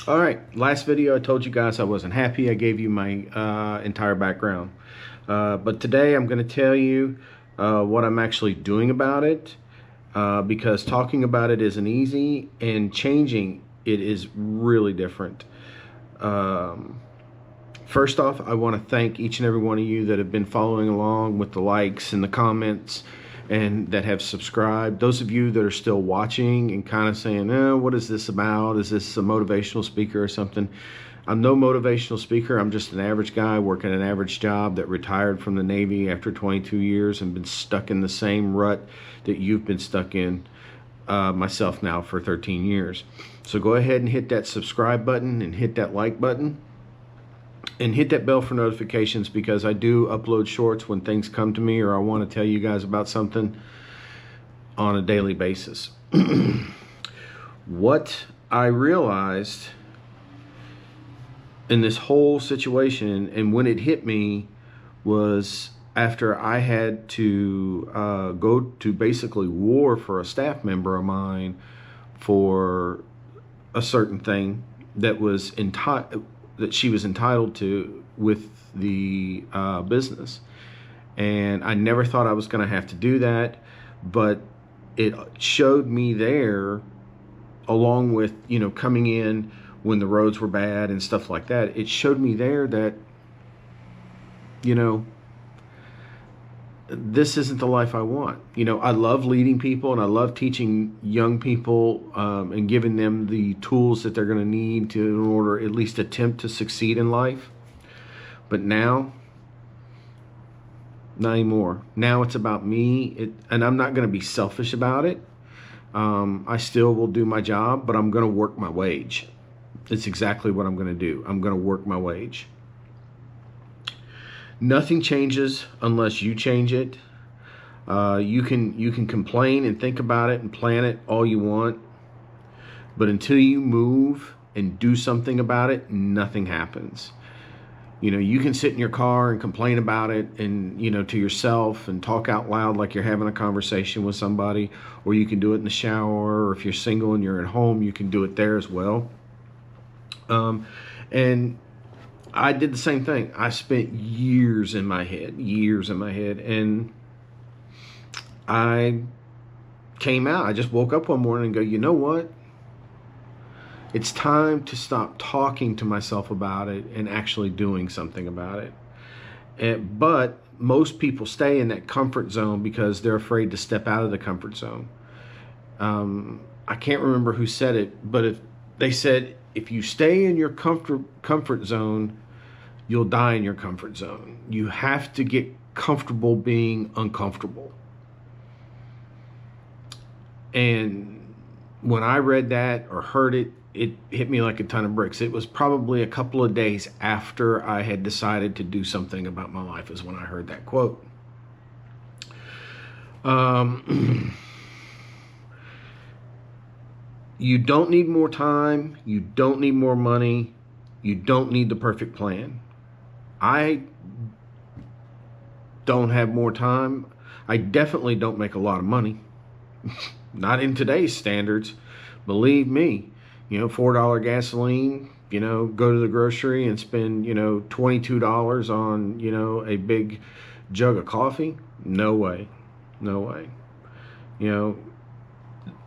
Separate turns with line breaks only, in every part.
All right, last video I told you guys I wasn't happy. I gave you my entire background. But today I'm going to tell you what I'm actually doing about it, because talking about it isn't easy and changing it is really different. First off, I want to thank each and every one of you that have been following along with the likes and the comments and that have subscribed. Those of you that are still watching and kind of saying, what is this about? Is this a motivational speaker or something? I'm no motivational speaker. I'm just an average guy working an average job that retired from the Navy after 22 years and been stuck in the same rut that you've been stuck in myself now for 13 years. So go ahead and hit that subscribe button and hit that like button. And hit that bell for notifications, because I do upload shorts when things come to me or I want to tell you guys about something on a daily basis. What I realized in this whole situation and when it hit me was after I had to go to basically war for a staff member of mine for a certain thing that was that she was entitled to with the business. And I never thought I was going to have to do that, but it showed me there, along with, you know, coming in when the roads were bad and stuff like that, it showed me there that, you know, this isn't the life I want. You know, I love leading people and I love teaching young people and giving them the tools that they're going to need to, in order at least attempt to succeed in life. But now, not anymore. Now it's about me, and I'm not going to be selfish about it. I still will do my job, but I'm going to work my wage. It's exactly what I'm going to do. I'm going to work my wage. Nothing changes unless you change it. You can complain and think about it and plan it all you want, but until you move and do something about it, nothing happens. You know, you can sit in your car and complain about it and, you know, to yourself and talk out loud like you're having a conversation with somebody, or you can do it in the shower, or if you're single and you're at home, you can do it there as well. And I did the same thing. I spent years in my head, and I came out. I just woke up one morning and go, you know what? It's time to stop talking to myself about it and actually doing something about it. But most people stay in that comfort zone because they're afraid to step out of the comfort zone. I can't remember who said it, but they said, if you stay in your comfort zone, you'll die in your comfort zone. You have to get comfortable being uncomfortable. And when I read that or heard it, it hit me like a ton of bricks. It was probably a couple of days after I had decided to do something about my life is when I heard that quote. You don't need more time. You don't need more money. You don't need the perfect plan. I don't have more time. I definitely don't make a lot of money. Not in today's standards. Believe me, you know, $4 gasoline, you know, go to the grocery and spend, you know, $22 on, you know, a big jug of coffee. No way. No way. You know,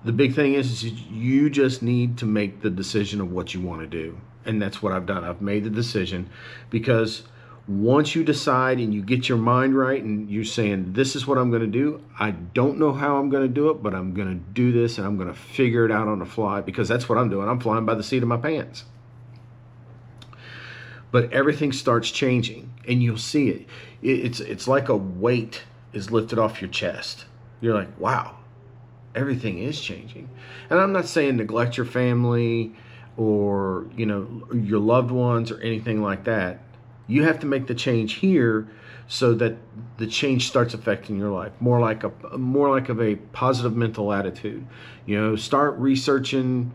the big thing is you just need to make the decision of what you want to do. And that's what I've done. I've made the decision, because once you decide and you get your mind right and you're saying, this is what I'm going to do, I don't know how I'm going to do it, but I'm going to do this and I'm going to figure it out on the fly, because that's what I'm doing. I'm flying by the seat of my pants. But everything starts changing and you'll see it. It's like a weight is lifted off your chest. You're like, wow, everything is changing. And I'm not saying neglect your family or, you know, your loved ones or anything like that. You have to make the change here so that the change starts affecting your life. More like of a positive mental attitude. You know, start researching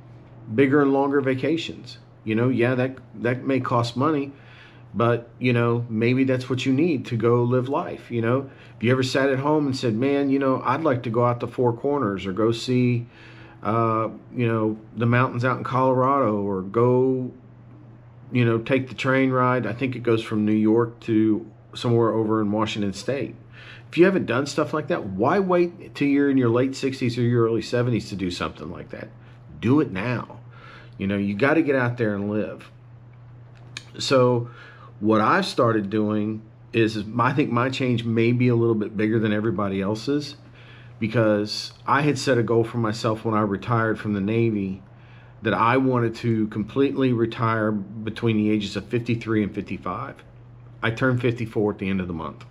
bigger and longer vacations. You know, yeah, that may cost money, but, you know, maybe that's what you need to go live life. You know, if you ever sat at home and said, man, you know, I'd like to go out to Four Corners or go see you know, the mountains out in Colorado, or go, you know, take the train ride. I think it goes from New York to somewhere over in Washington State. If you haven't done stuff like that, why wait till you're in your late 60s or your early 70s to do something like that? Do it now. You know, you got to get out there and live. So what I've started doing is I think my change may be a little bit bigger than everybody else's, because I had set a goal for myself when I retired from the Navy that I wanted to completely retire between the ages of 53 and 55. I turned 54 at the end of the month.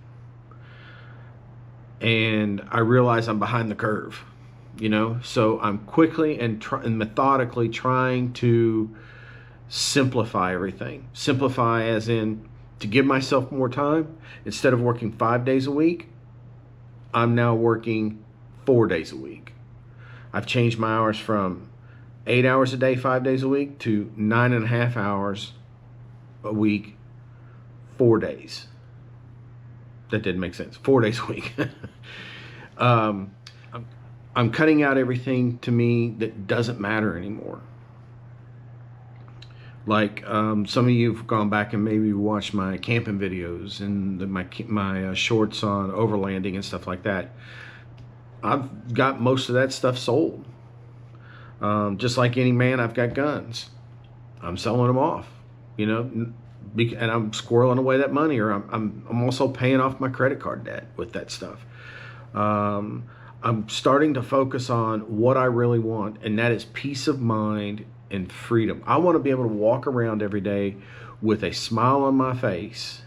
And I realize I'm behind the curve, you know? So I'm quickly and methodically trying to simplify everything. Simplify as in to give myself more time. Instead of working 5 days a week, I'm now working 4 days a week. I've changed my hours from 8 hours a day, 5 days a week, to 9.5 hours a week, 4 days. That didn't make sense. 4 days a week. I'm cutting out everything to me that doesn't matter anymore. Like some of you have gone back and maybe watched my camping videos and my shorts on overlanding and stuff like that. I've got most of that stuff sold. Just like any man, I've got guns. I'm selling them off, you know, and I'm squirreling away that money, or I'm also paying off my credit card debt with that stuff. I'm starting to focus on what I really want, and that is peace of mind and freedom. I want to be able to walk around every day with a smile on my face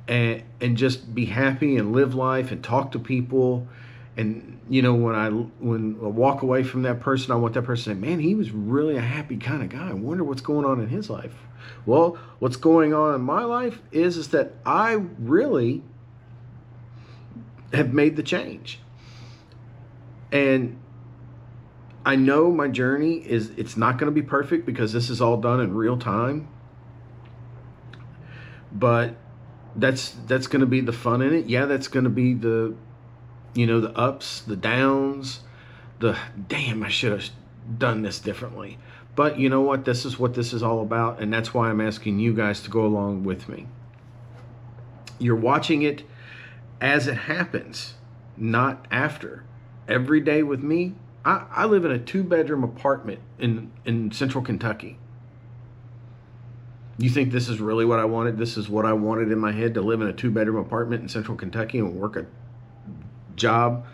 and just be happy and live life and talk to people. And you know, when I walk away from that person, I want that person to say, man, he was really a happy kind of guy. I wonder what's going on in his life. Well, what's going on in my life is that I really have made the change. And I know my journey it's not going to be perfect, because this is all done in real time. But that's going to be the fun in it. Yeah, that's going to be the, you know, the ups, the downs, the damn, I should have done this differently. But you know what? This is what this is all about, and that's why I'm asking you guys to go along with me. You're watching it as it happens, not after. Every day with me, I live in a 2-bedroom apartment in central Kentucky. You think this is really what I wanted? This is what I wanted in my head, to live in a 2-bedroom apartment in central Kentucky and work a job?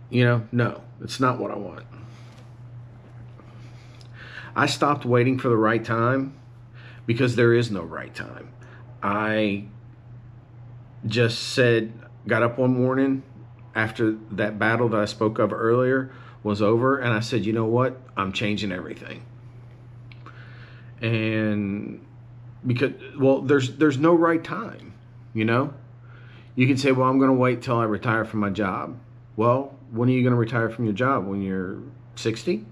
You know, no, it's not what I want. I stopped waiting for the right time, because there is no right time. I just got up one morning after that battle that I spoke of earlier was over, and I said, you know what? I'm changing everything. And because, well, there's no right time, you know? You can say, well, I'm going to wait till I retire from my job. Well, when are you going to retire from your job? When you're 60?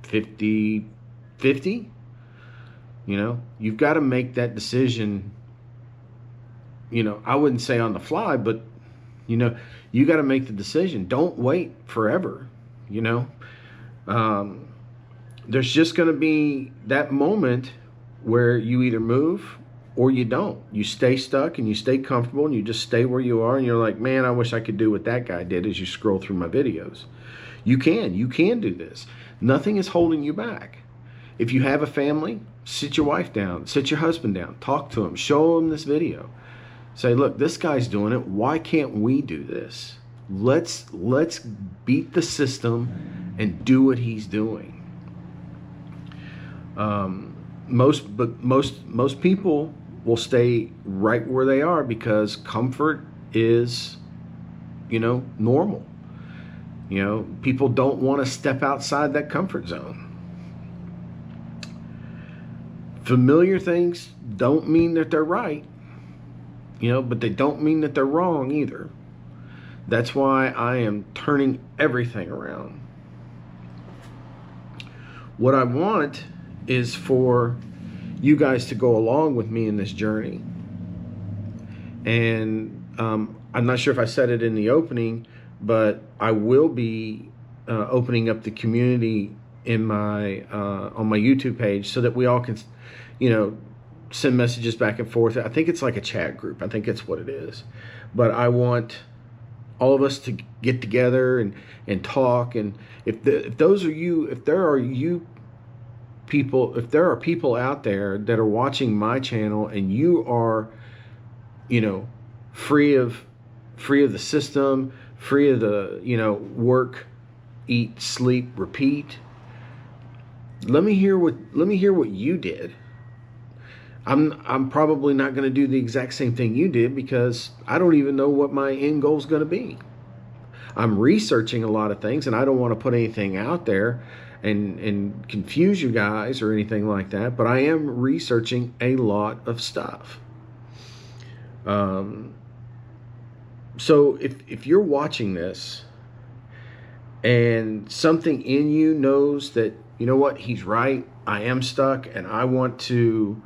50? You know, you've got to make that decision. You know, I wouldn't say on the fly, but you know, you got to make the decision. Don't wait forever. You know, there's just going to be that moment where you either move or you don't. You stay stuck and you stay comfortable and you just stay where you are, and you're like, man, I wish I could do what that guy did, as you scroll through my videos. You can do this. Nothing is holding you back. If you have a family, sit your wife down, sit your husband down, talk to him, show him this video. Say, look, this guy's doing it. Why can't we do this? Let's beat the system and do what he's doing. Most people will stay right where they are because comfort is, you know, normal. You know, people don't want to step outside that comfort zone. Familiar things don't mean that they're right, you know, but they don't mean that they're wrong either. That's why I am turning everything around. What I want is for you guys to go along with me in this journey. And I'm not sure if I said it in the opening, but I will be opening up the community in my on my YouTube page so that we all can, send messages back and forth. I think it's like a chat group. I think that's what it is. But I want all of us to get together and talk. And if there are people out there that are watching my channel and you are, free of the system, free of the, work, eat, sleep, repeat, let me hear what you did. I'm probably not going to do the exact same thing you did because I don't even know what my end goal is going to be. I'm researching a lot of things, and I don't want to put anything out there and confuse you guys or anything like that, but I am researching a lot of stuff. So if you're watching this and something in you knows that, you know what, he's right, I am stuck and I want to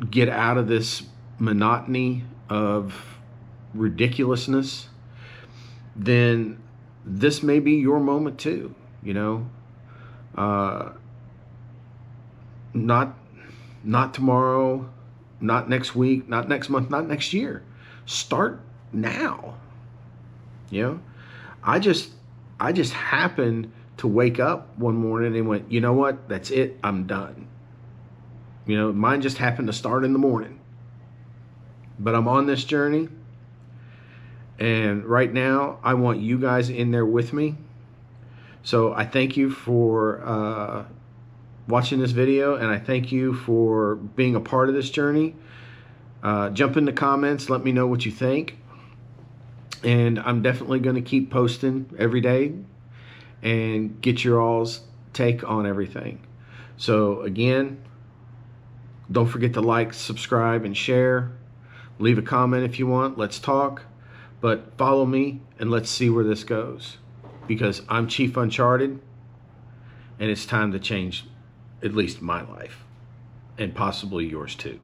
get out of this monotony of ridiculousness, then this may be your moment too. Not tomorrow, not next week, not next month, not next year. Start now. I just happened to wake up one morning and went, you know what, that's it, I'm done. Mine just happened to start in the morning. But I'm on this journey. And right now, I want you guys in there with me. So I thank you for watching this video. And I thank you for being a part of this journey. Jump in the comments. Let me know what you think. And I'm definitely going to keep posting every day and get your all's take on everything. So again, don't forget to like, subscribe, and share. Leave a comment if you want. Let's talk. But follow me and let's see where this goes. Because I'm Chief Uncharted, and it's time to change at least my life and possibly yours too.